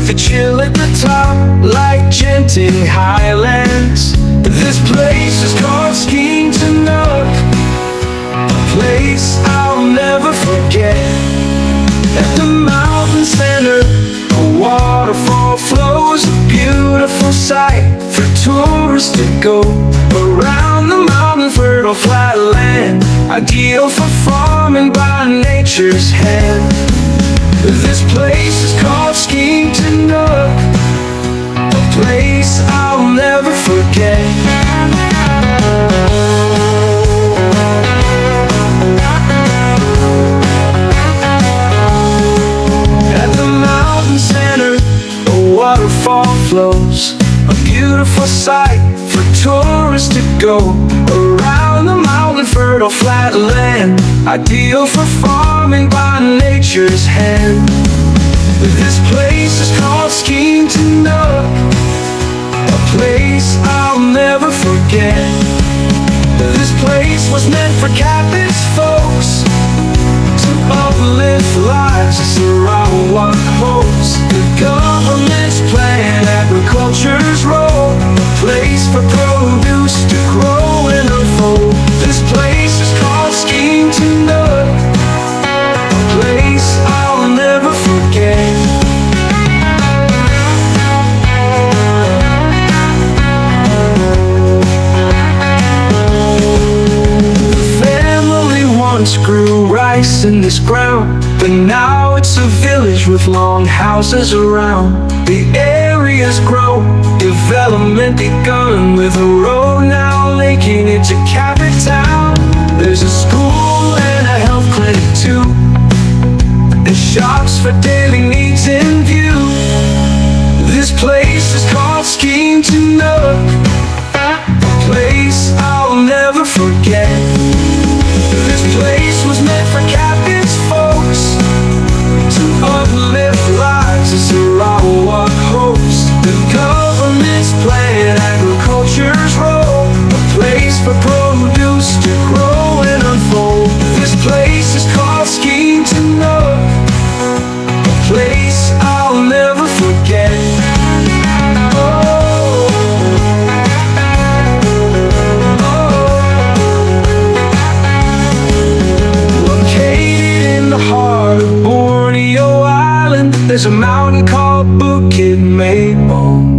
with the chill at the top, like Genting Highlands. This place is called Scheme Tunoh, a place I'll never forget. At the mountain center, a waterfall flows, a beautiful sight for tourists to go. Around the mountain, fertile flatland, ideal for farming by nature's hand. This place is called Scheme Tunoh, a place I'll never forget. At the mountain center, a waterfall flows, a beautiful sight for tourists to go. Around the mountain, fertile flatland, ideal for farming by nature's hand. This place is called Scheme Tunoh, a place I'll never forget. This place was meant for Kapit's folks, to uplift lives as Sarawak hopes. The government's plan, agriculture's role, a place for produce to grow and unfold. This place is called Scheme Tunoh, a place I'll never forget. Once grew rice in this ground, but now it's a village with long houses around. The area's grown, development begun, with a road now linking it to Kapit town. There's a school and a health clinic too, and shops for daily needs in view. This place is called Scheme Tunoh, a place I'll never forget. This place was meant for Kapit's folks, to uplift lives as Sarawak hopes. The government's plan, agriculture's role, a place for produce to grow and unfold. This place is called Scheme Tunoh, a place I'll never forget. There's a mountain called Bukit Mabong.